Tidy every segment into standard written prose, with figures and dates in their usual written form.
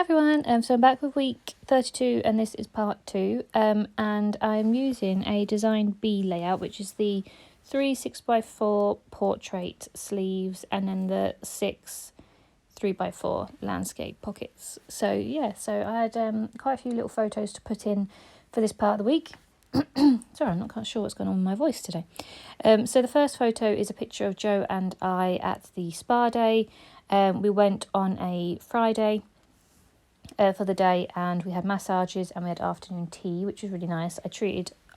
everyone, so I'm back with week 32 and this is part 2, and I'm using a Design B layout, which is the 3 6x4 portrait sleeves and then the 6 3x4 landscape pockets. So yeah, so I had quite a few little photos to put in for this part of the week. Sorry, I'm not quite sure what's going on with my voice today. So the first photo is a picture of Joe and I at the spa day. We went on a Friday for the day, and we had massages and we had afternoon tea, which was really nice.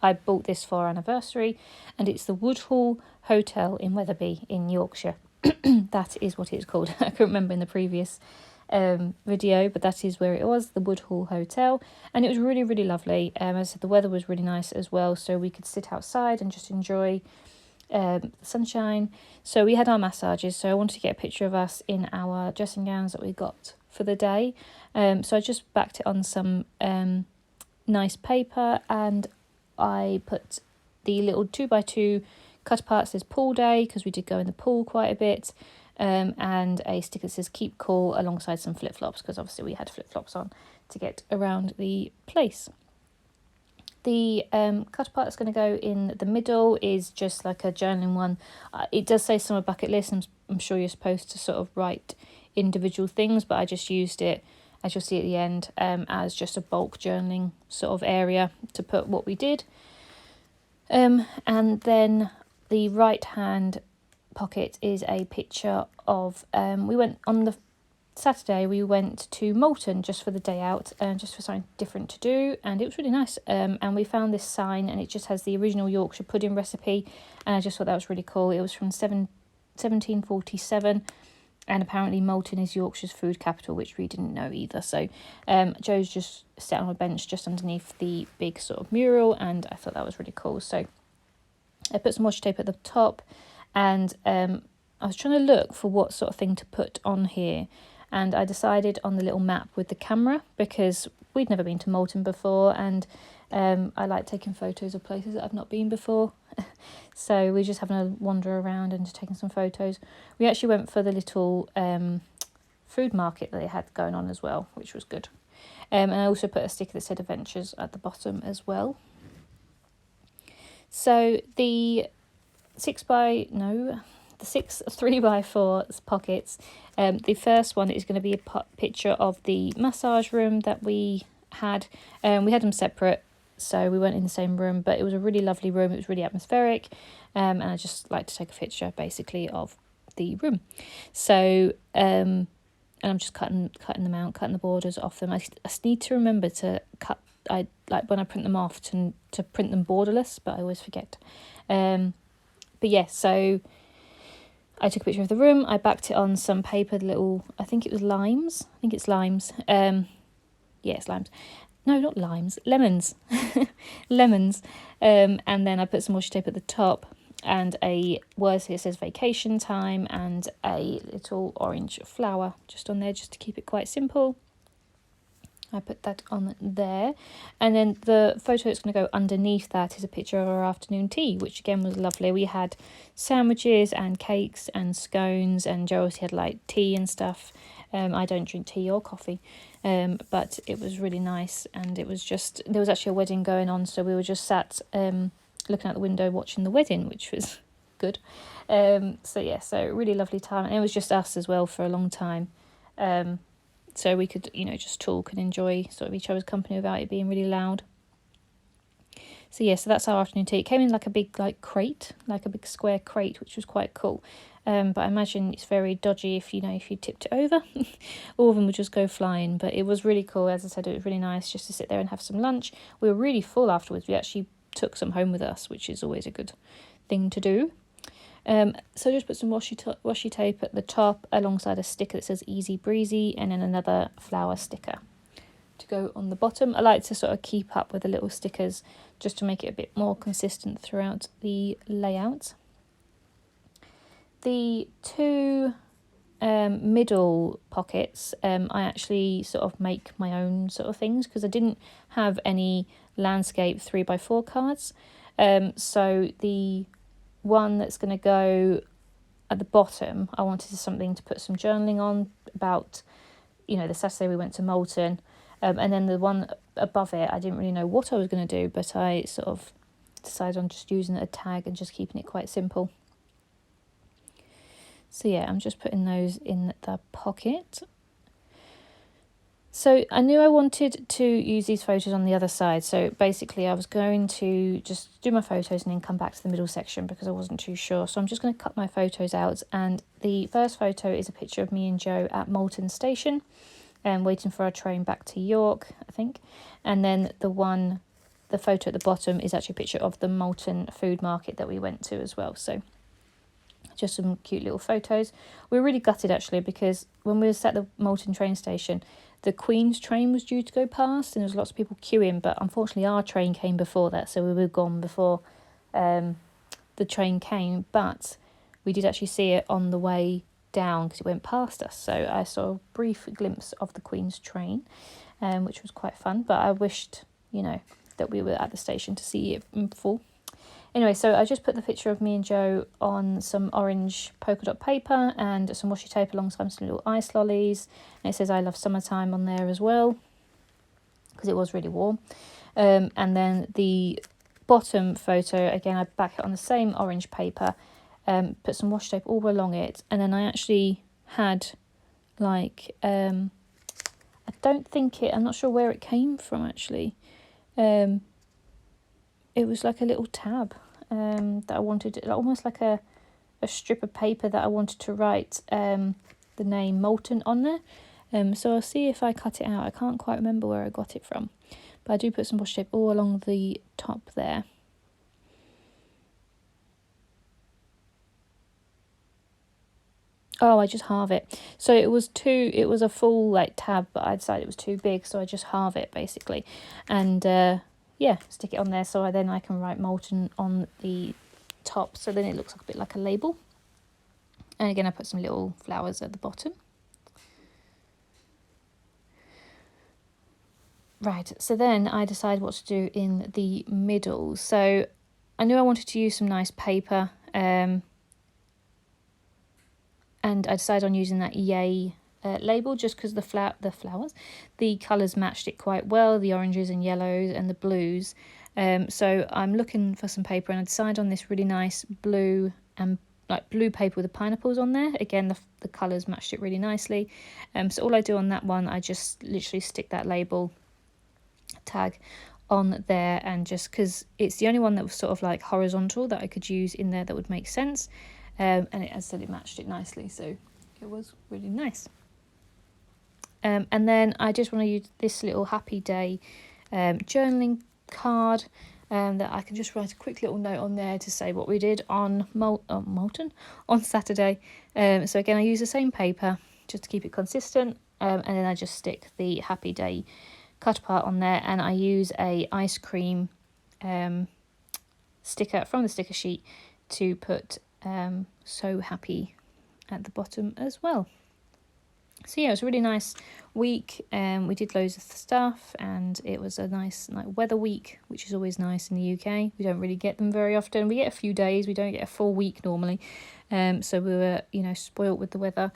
I bought this for our anniversary, and it's the Woodhall Hotel in Wetherby in Yorkshire. That is what it's called. I couldn't remember in the previous video, but that is where it was, the Woodhall Hotel, and it was really, really lovely. As I said, the weather was really nice as well, so we could sit outside and just enjoy the sunshine. So we had our massages, so I wanted to get a picture of us in our dressing gowns that we got for the day. So I just backed it on some nice paper, and I put the little 2x2 cut apart that says pool day, because we did go in the pool quite a bit, and a sticker that says keep cool alongside some flip-flops, because obviously we had flip-flops on to get around the place. The cut apart that's going to go in the middle is just like a journaling one. It does say summer bucket list. I'm sure you're supposed to sort of write individual things, but I just used it, as you'll see at the end, as just a bulk journaling sort of area to put what we did. And then the right hand pocket is a picture of, we went on the Saturday, we went to Malton just for the day out, just for something different to do, and it was really nice. And we found this sign, and it just has the original Yorkshire pudding recipe, and I just thought that was really cool. It was from 1747, and apparently Malton is Yorkshire's food capital, which we didn't know either. So Joe's just sat on a bench just underneath the big sort of mural, and I thought that was really cool. So I put some washi tape at the top, and I was trying to look for what sort of thing to put on here, and I decided on the little map with the camera, because we'd never been to Malton before, and I like taking photos of places that I've not been before. So we're just having a wander around and just taking some photos. We actually went for the little food market that they had going on as well, which was good. And I also put a sticker that said Adventures at the bottom as well. So the 6 3x4 pockets. The first one is going to be a picture of the massage room that we had. We had them separate, so we weren't in the same room, but it was a really lovely room. It was really atmospheric, and I just like to take a picture basically of the room. So and I'm just cutting them out, cutting the borders off them. I need to remember to cut. I like when I print them off to print them borderless, but I always forget. But yeah, so I took a picture of the room. I backed it on some paper, I think it was limes. I think it's limes. Yeah, it's limes. No, not limes. Lemons. Lemons. And then I put some washi tape at the top, and a word here says vacation time, and a little orange flower just on there, just to keep it quite simple. I put that on there, and then the photo that's going to go underneath that is a picture of our afternoon tea, which again was lovely. We had sandwiches and cakes and scones, and Joe also had like tea and stuff. I don't drink tea or coffee, but it was really nice, and it was just, there was actually a wedding going on, so we were just sat looking out the window watching the wedding, which was good. So yeah, so really lovely time, and it was just us as well for a long time. So we could, just talk and enjoy sort of each other's company without it being really loud. So yeah, so that's our afternoon tea. It came in like a big crate, like a big square crate, which was quite cool. But I imagine it's very dodgy if you tipped it over. All of them would just go flying. But it was really cool. As I said, it was really nice just to sit there and have some lunch. We were really full afterwards. We actually took some home with us, which is always a good thing to do. So just put some washi tape at the top alongside a sticker that says easy breezy, and then another flower sticker to go on the bottom. I like to sort of keep up with the little stickers just to make it a bit more consistent throughout the layout. The two middle pockets, I actually sort of make my own sort of things, because I didn't have any landscape 3x4 cards. So the one that's going to go at the bottom, I wanted something to put some journaling on about you know, the Saturday we went to Moulton, and then the one above it, I didn't really know what I was going to do, but I sort of decided on just using a tag and just keeping it quite simple. So yeah, I'm just putting those in the pocket. So I knew I wanted to use these photos on the other side. So basically I was going to just do my photos and then come back to the middle section because I wasn't too sure. So I'm just going to cut my photos out. And the first photo is a picture of me and Joe at Moulton Station and waiting for our train back to York, I think. And then the photo at the bottom is actually a picture of the Moulton food market that we went to as well. So just some cute little photos. We were really gutted actually because when we were at the Moulton train station, the Queen's train was due to go past and there was lots of people queuing, but unfortunately our train came before that, so we were gone before the train came. But we did actually see it on the way down because it went past us, so I saw a brief glimpse of the Queen's train, which was quite fun. But I wished, you know, that we were at the station to see it in full. Anyway, so I just put the picture of me and Joe on some orange polka dot paper and some washi tape alongside some little ice lollies. And it says I love summertime on there as well, because it was really warm. And then the bottom photo, again, I back it on the same orange paper, put some washi tape all along it. And then I actually had like, I'm not sure where it came from actually. It was like a little tab that I wanted, almost like a strip of paper that I wanted to write the name Moulton on there. So I'll see if I cut it out. I can't quite remember where I got it from, but I do put some washi tape all along the top there. Oh, I just halve it. So it was a full like tab, but I decided it was too big, so I just halve it basically. And yeah, stick it on there so I can write Moulton on the top, so then it looks like a bit like a label. And again, I put some little flowers at the bottom. Right, so then I decided what to do in the middle. So I knew I wanted to use some nice paper, and I decided on using that Yay label just because the colours matched it quite well, the oranges and yellows and the blues. So I'm looking for some paper and I decided on this really nice blue paper with the pineapples on there. Again, the colours matched it really nicely. So all I do on that one, I just literally stick that label tag on there, and just because it's the only one that was sort of like horizontal that I could use in there that would make sense. And it, as I said, it matched it nicely, so it was really nice. And then I just want to use this little happy day journaling card that I can just write a quick little note on there to say what we did on Moulton on Saturday. So again, I use the same paper just to keep it consistent, and then I just stick the happy day cut apart on there, and I use a ice cream sticker from the sticker sheet to put so happy at the bottom as well. So yeah, it was a really nice week. We did loads of stuff, and it was a nice weather week, which is always nice in the UK. We don't really get them very often. We get a few days, we don't get a full week normally. So we were, spoilt with the weather.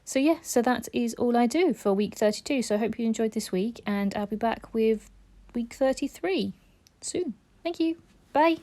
So yeah, so that is all I do for week 32. So I hope you enjoyed this week, and I'll be back with week 33 soon. Thank you. Bye.